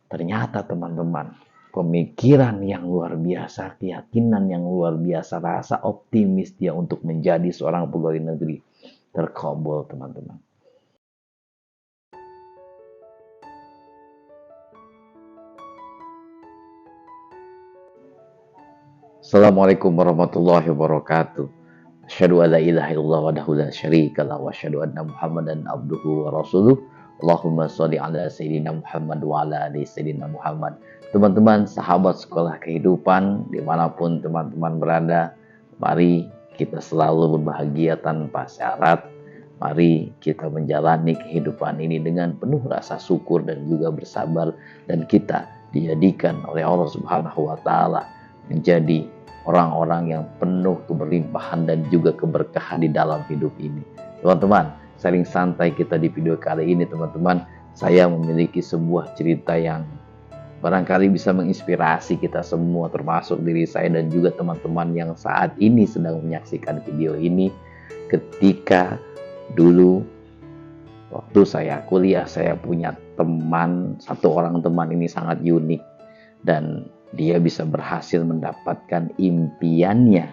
Ternyata teman-teman, pemikiran yang luar biasa, keyakinan yang luar biasa, rasa optimis dia untuk menjadi seorang pegawai negeri terkabul teman-teman. Assalamualaikum warahmatullahi wabarakatuh. Asyhadu an la ilaha illallah wahdahu la syarikalah wa asyhadu anna Muhammadan abduhu wa rasuluh. Allahumma sholli ala sayyidina Muhammad wa ala ali sayyidina Muhammad. Teman-teman, sahabat sekolah kehidupan dimanapun teman-teman berada, mari kita selalu berbahagia tanpa syarat. Mari kita menjalani kehidupan ini dengan penuh rasa syukur dan juga bersabar, dan kita dijadikan oleh Allah Subhanahu wa taala menjadi orang-orang yang penuh keberlimpahan dan juga keberkahan di dalam hidup ini. Teman-teman, sharing santai kita di video kali ini teman-teman, saya memiliki sebuah cerita yang barangkali bisa menginspirasi kita semua, termasuk diri saya dan juga teman-teman yang saat ini sedang menyaksikan video ini. Ketika dulu waktu saya kuliah, saya punya teman, satu orang teman ini sangat unik, dan dia bisa berhasil mendapatkan impiannya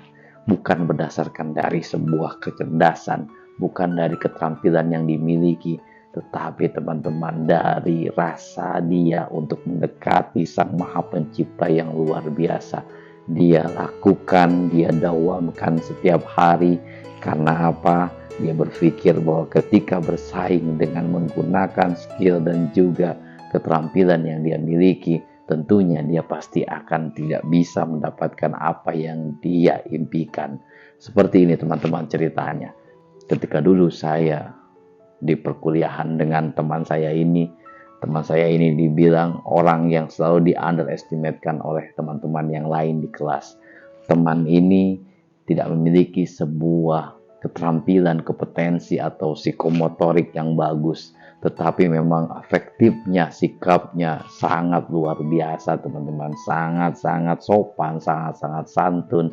bukan berdasarkan dari sebuah kecerdasan, bukan dari keterampilan yang dimiliki, tetapi teman-teman dari rasa dia untuk mendekati Sang Maha Pencipta yang luar biasa. Dia lakukan, dia dawamkan setiap hari. Karena apa? Dia berpikir bahwa ketika bersaing dengan menggunakan skill dan juga keterampilan yang dia miliki, tentunya dia pasti akan tidak bisa mendapatkan apa yang dia impikan. Seperti ini teman-teman ceritanya. Ketika dulu saya di perkuliahan dengan teman saya ini dibilang orang yang selalu di-underestimatekan oleh teman-teman yang lain di kelas. Teman ini tidak memiliki sebuah keterampilan, kompetensi atau psikomotorik yang bagus, tetapi memang efektifnya, sikapnya sangat luar biasa teman-teman, sangat-sangat sopan, sangat-sangat santun,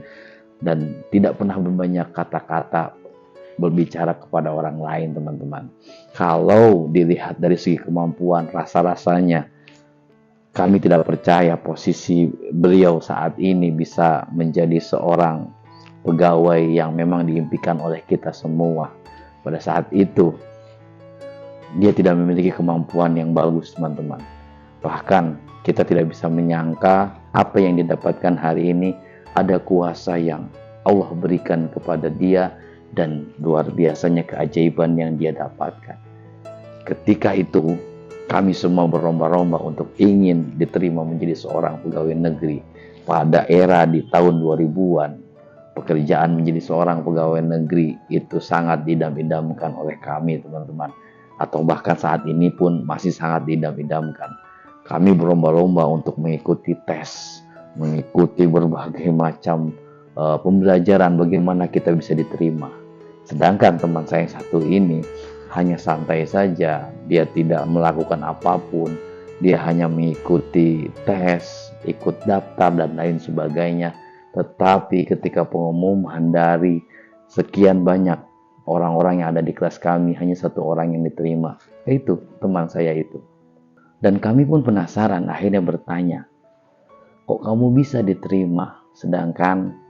dan tidak pernah berbanyak kata-kata berbicara kepada orang lain teman-teman. Kalau dilihat dari segi kemampuan, rasa-rasanya kami tidak percaya posisi beliau saat ini bisa menjadi seorang pegawai yang memang diimpikan oleh kita semua. Pada saat itu dia tidak memiliki kemampuan yang bagus teman-teman. Bahkan kita tidak bisa menyangka apa yang didapatkan hari ini, ada kuasa yang Allah berikan kepada dia dan luar biasanya keajaiban yang dia dapatkan. Ketika itu kami semua berlomba-lomba untuk ingin diterima menjadi seorang pegawai negeri. Pada era di tahun 2000-an, pekerjaan menjadi seorang pegawai negeri itu sangat diidam-idamkan oleh kami teman-teman, atau bahkan saat ini pun masih sangat diidam-idamkan. Kami berlomba-lomba untuk mengikuti tes, mengikuti berbagai macam pembelajaran bagaimana kita bisa diterima. Sedangkan teman saya yang satu ini hanya santai saja, dia tidak melakukan apapun, dia hanya mengikuti tes, ikut daftar dan lain sebagainya. Tetapi ketika pengumuman dari sekian banyak orang-orang yang ada di kelas kami, hanya satu orang yang diterima, yaitu teman saya itu. Dan kami pun penasaran, akhirnya bertanya, kok kamu bisa diterima? Sedangkan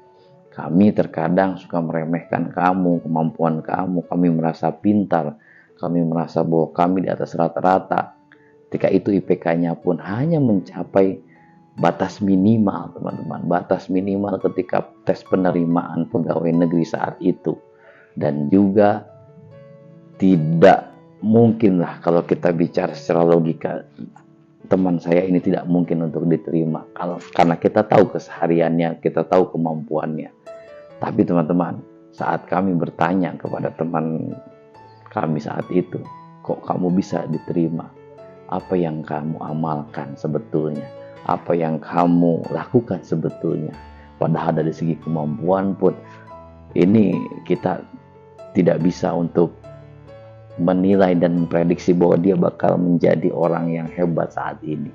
kami terkadang suka meremehkan kamu, kemampuan kamu, kami merasa pintar, kami merasa bahwa kami di atas rata-rata. Ketika itu IPK-nya pun hanya mencapai batas minimal teman-teman, batas minimal ketika tes penerimaan pegawai negeri saat itu. Dan juga tidak mungkin lah kalau kita bicara secara logika, teman saya ini tidak mungkin untuk diterima karena kita tahu kesehariannya, kita tahu kemampuannya. Tapi teman-teman, saat kami bertanya kepada teman kami saat itu, kok kamu bisa diterima? Apa yang kamu amalkan sebetulnya? Apa yang kamu lakukan sebetulnya? Padahal dari segi kemampuan pun ini kita tidak bisa untuk menilai dan memprediksi bahwa dia bakal menjadi orang yang hebat saat ini.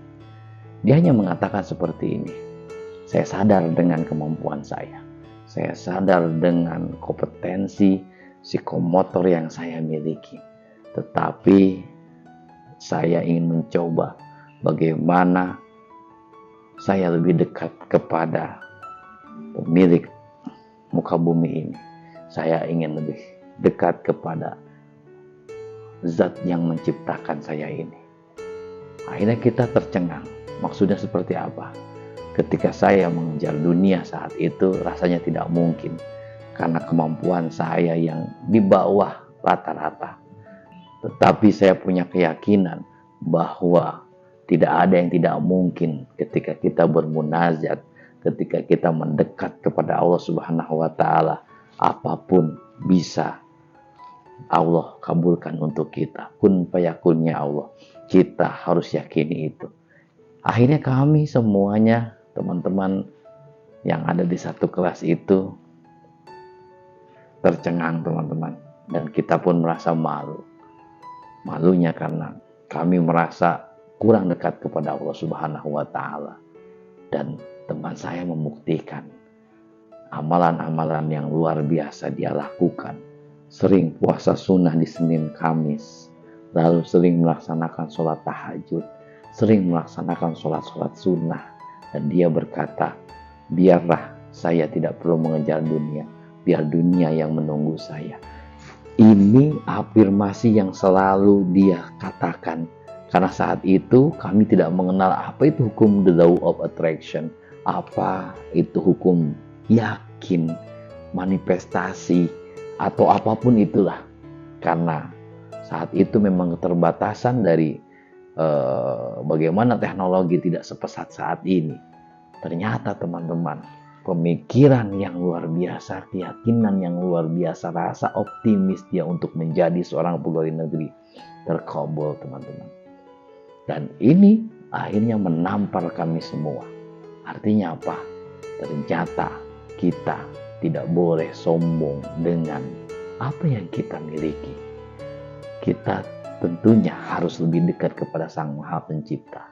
Dia hanya mengatakan seperti ini, saya sadar dengan kemampuan saya sadar dengan kompetensi psikomotor yang saya miliki, tetapi saya ingin mencoba bagaimana saya lebih dekat kepada pemilik muka bumi ini. Saya ingin lebih dekat kepada zat yang menciptakan saya ini. Akhirnya kita tercengang. Maksudnya seperti apa? Ketika saya mengejar dunia saat itu rasanya tidak mungkin. Karena kemampuan saya yang di bawah rata-rata. Tetapi saya punya keyakinan bahwa tidak ada yang tidak mungkin ketika kita bermunajat, ketika kita mendekat kepada Allah Subhanahu wa taala, apapun bisa Allah kabulkan untuk kita. Kun fayakunnya Allah. Kita harus yakini itu. Akhirnya kami semuanya, teman-teman yang ada di satu kelas itu tercengang, teman-teman. Dan kita pun merasa malu. Malunya karena kami merasa kurang dekat kepada Allah Subhanahu wa taala. Dan teman saya membuktikan amalan-amalan yang luar biasa dia lakukan. Sering puasa sunnah di Senin Kamis, lalu sering melaksanakan sholat tahajud, sering melaksanakan sholat-sholat sunnah. Dan dia berkata, biarlah saya tidak perlu mengejar dunia, biar dunia yang menunggu saya. Ini afirmasi yang selalu dia katakan. Karena saat itu kami tidak mengenal apa itu hukum the law of attraction, apa itu hukum yakin, manifestasi, atau apapun itulah. Karena saat itu memang keterbatasan dari bagaimana teknologi tidak sepesat saat ini. Ternyata teman-teman, pemikiran yang luar biasa, keyakinan yang luar biasa, rasa optimis dia untuk menjadi seorang pegawai negeri terkabul, teman-teman. Dan ini akhirnya menampar kami semua. Artinya apa? Ternyata kita tidak boleh sombong dengan apa yang kita miliki. Kita tentunya harus lebih dekat kepada Sang Maha Pencipta.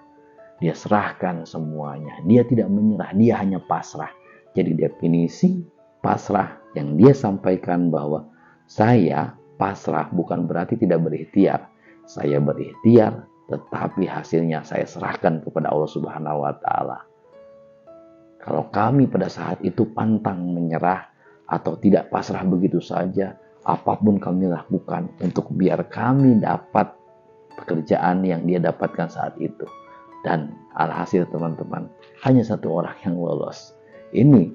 Dia serahkan semuanya. Dia tidak menyerah, dia hanya pasrah. Jadi definisi pasrah yang dia sampaikan bahwa saya pasrah bukan berarti tidak berikhtiar. Saya berikhtiar, tetapi hasilnya saya serahkan kepada Allah Subhanahu wa taala. Kalau kami pada saat itu pantang menyerah atau tidak pasrah begitu saja, apapun kami lakukan untuk biar kami dapat pekerjaan yang dia dapatkan saat itu. Dan alhasil teman-teman, hanya satu orang yang lolos. Ini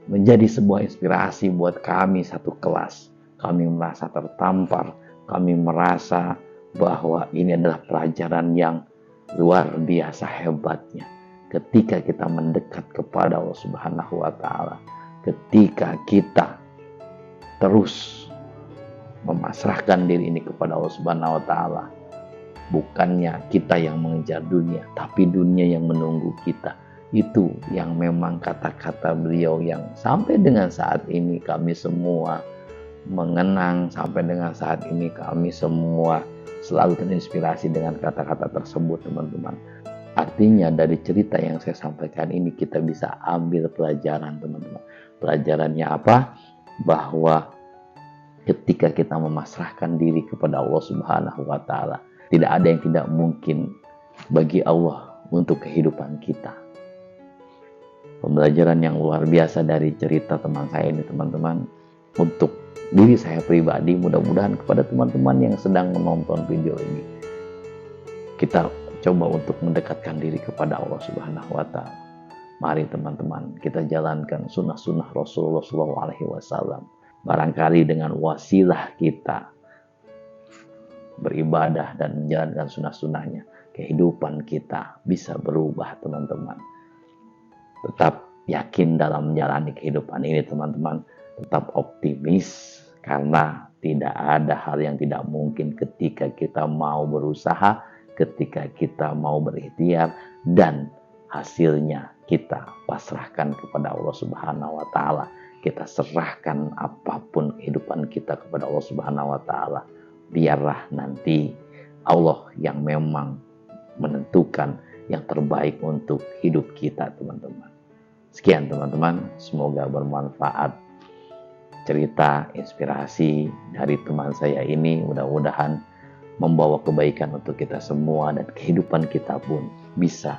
menjadi sebuah inspirasi buat kami satu kelas. Kami merasa tertampar, kami merasa bahwa ini adalah pelajaran yang luar biasa hebatnya. Ketika kita mendekat kepada Allah Subhanahu wa taala, ketika kita terus memasrahkan diri ini kepada Allah Subhanahu wa taala, bukannya kita yang mengejar dunia, tapi dunia yang menunggu kita. Itu yang memang kata-kata beliau yang sampai dengan saat ini kami semua mengenang, sampai dengan saat ini kami semua selalu terinspirasi dengan kata-kata tersebut, teman-teman. Artinya dari cerita yang saya sampaikan ini kita bisa ambil pelajaran, teman-teman. Pelajarannya apa? Bahwa ketika kita memasrahkan diri kepada Allah Subhanahu wa taala, tidak ada yang tidak mungkin bagi Allah untuk kehidupan kita. Pembelajaran yang luar biasa dari cerita teman saya ini, teman-teman. Untuk diri saya pribadi, mudah-mudahan kepada teman-teman yang sedang menonton video ini, kita coba untuk mendekatkan diri kepada Allah Subhanahu wa taala. Mari teman-teman, kita jalankan sunnah-sunnah Rasulullah SAW. Barangkali dengan wasilah kita beribadah dan menjalankan sunnah-sunnahnya, kehidupan kita bisa berubah, teman-teman. Tetap yakin dalam menjalani kehidupan ini, teman-teman. Tetap optimis, karena tidak ada hal yang tidak mungkin ketika kita mau berusaha, ketika kita mau berikhtiar, dan hasilnya kita pasrahkan kepada Allah Subhanahu wa taala. Kita serahkan apapun kehidupan kita kepada Allah Subhanahu wa taala. Biarlah nanti Allah yang memang menentukan yang terbaik untuk hidup kita, teman-teman. Sekian teman-teman, semoga bermanfaat cerita inspirasi dari teman saya ini. Mudah-mudahan membawa kebaikan untuk kita semua, dan kehidupan kita pun bisa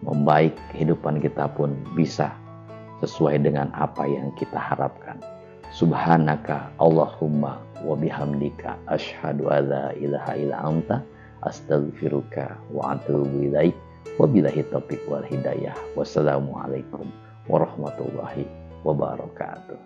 membaik, kehidupan kita pun bisa sesuai dengan apa yang kita harapkan. Subhanaka Allahumma wa bihamdika asyhadu alla ilaha illa anta astaghfiruka wa atubu ilaik. Wabillahi taufiq wal hidayah. Wassalamualaikum warahmatullahi wabarakatuh.